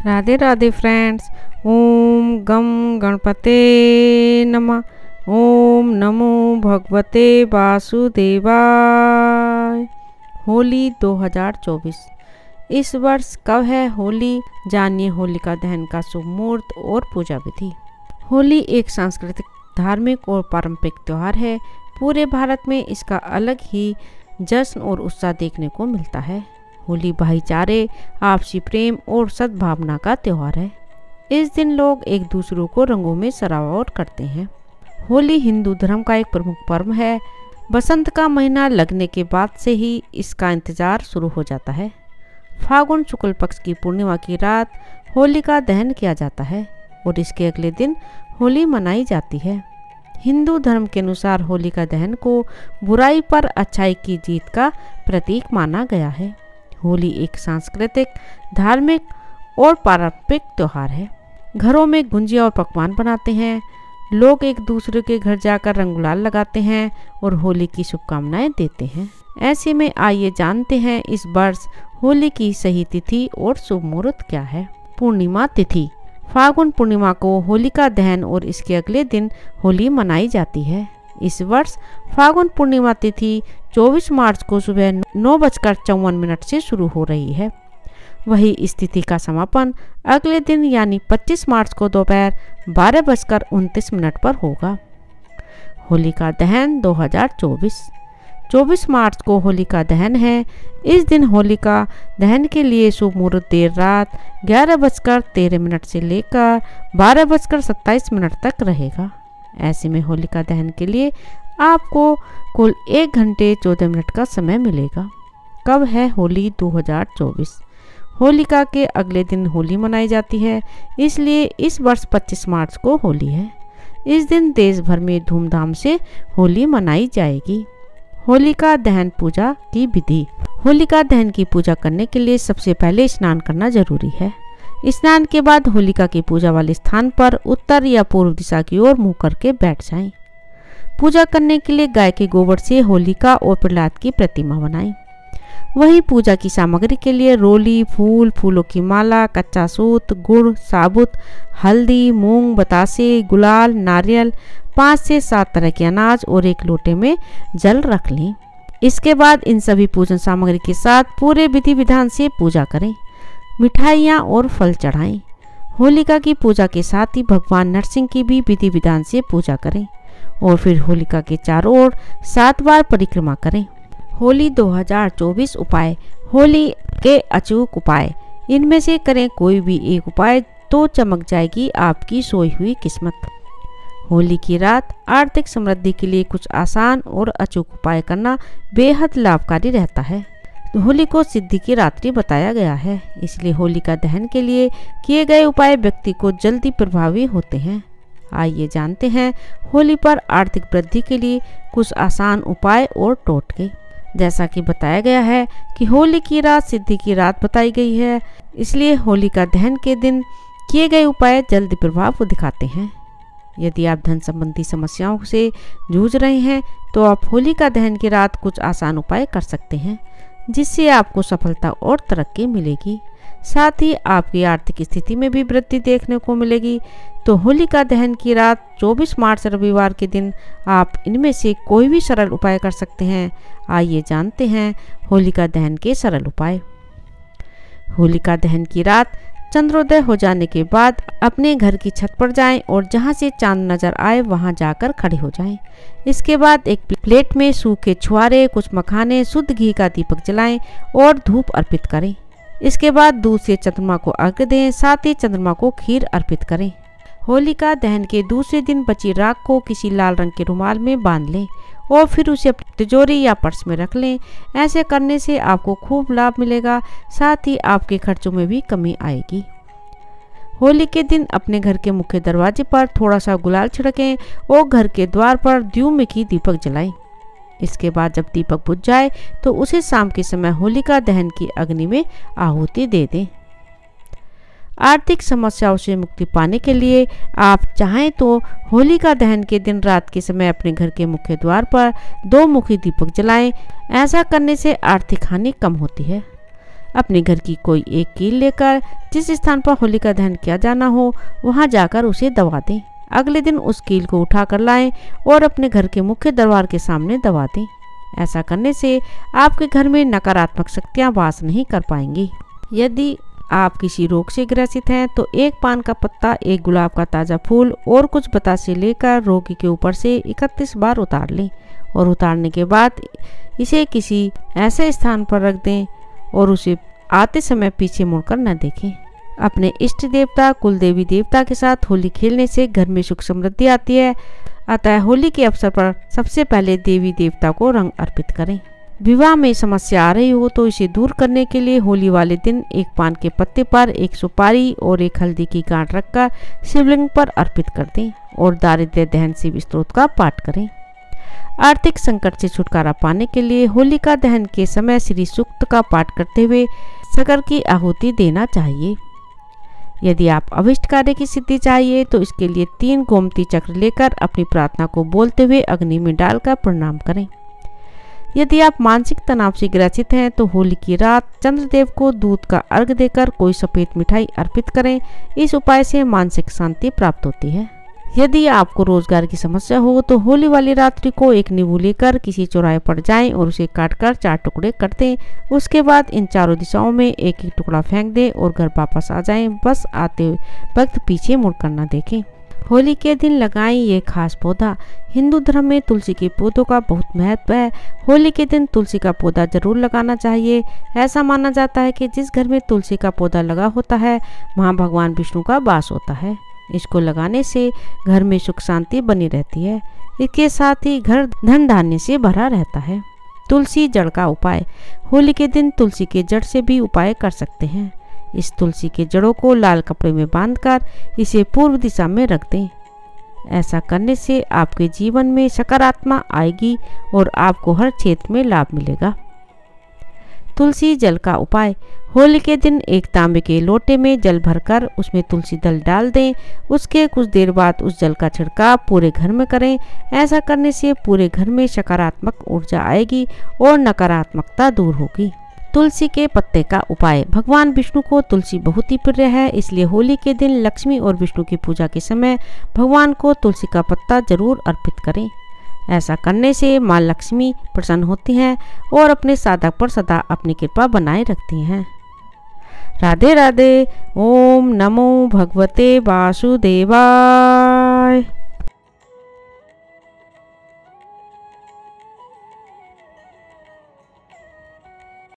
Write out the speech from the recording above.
Radhe Radhe friends. ओम गम गणपते नमः। ओम नमो भगवते वासुदेवाय। होली 2024 इस वर्ष कब है होली? जानिए होलिका दहन का शुभ मुहूर्त और पूजा विधि। होली एक सांस्कृतिक, धार्मिक और पारंपरिक त्यौहार है। पूरे भारत में इसका अलग ही जश्न और उत्साह देखने को मिलता है। होली भाईचारे, आपसी प्रेम और सद्भावना का त्यौहार है। इस दिन लोग एक दूसरों को रंगों में सराबोर करते हैं। होली हिंदू धर्म का एक प्रमुख पर्व है। बसंत का महीना लगने के बाद से ही इसका इंतजार शुरू हो जाता है। फागुन शुक्ल पक्ष की पूर्णिमा की रात होलिका दहन किया जाता है और इसके अगले दिन होली मनाई जाती है। हिंदू धर्म के अनुसार होलिका दहन को बुराई पर अच्छाई की जीत का प्रतीक माना गया है। होली एक सांस्कृतिक, धार्मिक और पारंपरिक त्यौहार है। घरों में गुंजिया और पकवान बनाते हैं। लोग एक दूसरे के घर जाकर रंग गुलाल लगाते हैं और होली की शुभकामनाएं देते हैं। ऐसे में आइए जानते हैं इस वर्ष होली की सही तिथि और शुभ मुहूर्त क्या है। पूर्णिमा तिथि। फागुन पूर्णिमा को होलिका दहन और इसके अगले दिन होली मनाई जाती है। इस वर्ष फागुन पूर्णिमा तिथि 24 मार्च को सुबह 9:54 से शुरू हो रही है। वही इस तिथि का समापन अगले दिन यानी 25 मार्च को दोपहर 12:29 पर होगा। होलिका दहन 2024। 24 मार्च को होलिका दहन है। इस दिन होलिका दहन के लिए शुभ मुहूर्त देर रात 11:13 से लेकर 12:27 तक रहेगा। ऐसे में होलिका दहन के लिए आपको कुल 1 घंटे 14 मिनट का समय मिलेगा। कब है होली 2024? होलिका के अगले दिन होली मनाई जाती है, इसलिए इस वर्ष 25 मार्च को होली है। इस दिन देश भर में धूमधाम से होली मनाई जाएगी। होलिका दहन पूजा की विधि। होलिका दहन की पूजा करने के लिए सबसे पहले स्नान करना जरूरी है। स्नान के बाद होलिका की पूजा वाले स्थान पर उत्तर या पूर्व दिशा की ओर मुंह करके बैठ जाएं। पूजा करने के लिए गाय के गोबर से होलिका और प्रहलाद की प्रतिमा बनाएं। वहीं पूजा की सामग्री के लिए रोली, फूल, फूलों की माला, कच्चा सूत, गुड़, साबुत, हल्दी, मूंग, बतासे, गुलाल, नारियल, 5 से 7 तरह के अनाज और एक लोटे में जल रख लें। इसके बाद इन सभी पूजन सामग्री के साथ पूरे विधि विधान से पूजा करें। मिठाइयाँ और फल चढ़ाएं। होलिका की पूजा के साथ ही भगवान नरसिंह की भी विधि विधान से पूजा करें और फिर होलिका के चारों ओर 7 बार परिक्रमा करें। होली 2024 उपाय। होली के अचूक उपाय। इनमें से करें कोई भी एक उपाय तो चमक जाएगी आपकी सोई हुई किस्मत। होली की रात आर्थिक समृद्धि के लिए कुछ आसान और अचूक उपाय करना बेहद लाभकारी रहता है। होली को सिद्धि की रात्रि बताया गया है, इसलिए होलिका दहन के लिए किए गए उपाय व्यक्ति को जल्दी प्रभावी होते हैं। आइए जानते हैं होली पर आर्थिक वृद्धि के लिए कुछ आसान उपाय और टोटके। जैसा कि बताया गया है कि होली की रात सिद्धि की रात बताई गई है, इसलिए होलिका दहन के दिन किए गए उपाय जल्दी प्रभाव दिखाते हैं। यदि आप धन संबंधी समस्याओं से जूझ रहे हैं तो आप होलिका दहन की रात कुछ आसान उपाय कर सकते हैं, जिससे आपको सफलता और तरक्की मिलेगी। साथ ही आपकी आर्थिक स्थिति में भी वृद्धि देखने को मिलेगी। तो होलिका दहन की रात 24 मार्च रविवार के दिन आप इनमें से कोई भी सरल उपाय कर सकते हैं। आइए जानते हैं होलिका दहन के सरल उपाय। होलिका दहन की रात चंद्रोदय हो जाने के बाद अपने घर की छत पर जाएं और जहां से चांद नजर आए वहां जाकर खड़े हो जाएं। इसके बाद एक प्लेट में सूखे छुआरे, कुछ मखाने, शुद्ध घी का दीपक जलाएं और धूप अर्पित करें। इसके बाद दूध से चंद्रमा को अर्घ्य दें, साथ ही चंद्रमा को खीर अर्पित करें। होलिका दहन के दूसरे दिन बची राख को किसी लाल रंग के रुमाल में बांध लें और फिर उसे अपनी तिजोरी या पर्स में रख लें। ऐसे करने से आपको खूब लाभ मिलेगा, साथ ही आपके खर्चों में भी कमी आएगी। होली के दिन अपने घर के मुख्य दरवाजे पर थोड़ा सा गुलाल छिड़कें और घर के द्वार पर द्युमुखी दीपक जलाएं। इसके बाद जब दीपक बुझ जाए तो उसे शाम के समय होलिका दहन की अग्नि में आहुति दे दें। आर्थिक समस्याओं से मुक्ति पाने के लिए आप चाहें तो होलिका दहन के दिन रात के समय अपने घर के मुख्य द्वार पर 2 मुखी दीपक जलाएं। ऐसा करने से आर्थिक हानि कम होती है। अपने घर की कोई एक कील लेकर जिस स्थान पर होलिका दहन किया जाना हो वहां जाकर उसे दबा दें। अगले दिन उस कील को उठाकर लाएं और अपने घर के मुख्य दरबार के सामने दबा दें। ऐसा करने से आपके घर में नकारात्मक शक्तियां वास नहीं कर पाएंगी। यदि आप किसी रोग से ग्रसित हैं तो एक पान का पत्ता, एक गुलाब का ताज़ा फूल और कुछ बतासे लेकर रोगी के ऊपर से 31 बार उतार लें और उतारने के बाद इसे किसी ऐसे स्थान पर रख दें और उसे आते समय पीछे मुड़कर न देखें। अपने इष्ट देवता, कुल देवी देवता के साथ होली खेलने से घर में सुख समृद्धि आती है। अतः होली के अवसर पर सबसे पहले देवी देवता को रंग अर्पित करें। विवाह में समस्या आ रही हो तो इसे दूर करने के लिए होली वाले दिन एक पान के पत्ते पर एक सुपारी और एक हल्दी की गांठ रखकर शिवलिंग पर अर्पित कर दें और दारिद्र्य दहन शिव स्तोत्र का पाठ करें। आर्थिक संकट से छुटकारा पाने के लिए होलिका दहन के समय श्री सूक्त का पाठ करते हुए शक्कर की आहुति देना चाहिए। यदि आप अभिष्ट कार्य की सिद्धि चाहिए तो इसके लिए 3 गोमती चक्र लेकर अपनी प्रार्थना को बोलते हुए अग्नि में डालकर प्रणाम करें। यदि आप मानसिक तनाव से ग्रसित हैं तो होली की रात चंद्रदेव को दूध का अर्घ देकर कोई सफेद मिठाई अर्पित करें। इस उपाय से मानसिक शांति प्राप्त होती है। यदि आपको रोजगार की समस्या हो तो होली वाली रात्रि को एक नींबू लेकर किसी चौराहे पर जाएं और उसे काटकर 4 टुकड़े कर दें। उसके बाद इन चारों दिशाओं में एक एक टुकड़ा फेंक दें और घर वापस आ जाएं। बस आते वक्त पीछे मुड़कर न देखें। होली के दिन लगाएं ये खास पौधा। हिंदू धर्म में तुलसी के पौधों का बहुत महत्व है। होली के दिन तुलसी का पौधा जरूर लगाना चाहिए। ऐसा माना जाता है कि जिस घर में तुलसी का पौधा लगा होता है वहाँ भगवान विष्णु का वास होता है। इसको लगाने से घर में सुख शांति बनी रहती है। इसके साथ ही घर धन धान्य से भरा रहता है। तुलसी जड़ का उपाय। होली के दिन तुलसी के जड़ से भी उपाय कर सकते हैं। इस तुलसी के जड़ों को लाल कपड़े में बांधकर इसे पूर्व दिशा में रख दें। ऐसा करने से आपके जीवन में सकारात्मक आएगी और आपको हर क्षेत्र में लाभ मिलेगा। तुलसी जल का उपाय। होली के दिन एक तांबे के लोटे में जल भरकर उसमें तुलसी दल डाल दें। उसके कुछ देर बाद उस जल का छिड़काव पूरे घर में करें। ऐसा करने से पूरे घर में सकारात्मक ऊर्जा आएगी और नकारात्मकता दूर होगी। तुलसी के पत्ते का उपाय। भगवान विष्णु को तुलसी बहुत ही प्रिय है, इसलिए होली के दिन लक्ष्मी और विष्णु की पूजा के समय भगवान को तुलसी का पत्ता जरूर अर्पित करें। ऐसा करने से माँ लक्ष्मी प्रसन्न होती हैं और अपने साधक पर सदा अपनी कृपा बनाए रखती हैं। राधे राधे। ओम नमो भगवते वासुदेवाय।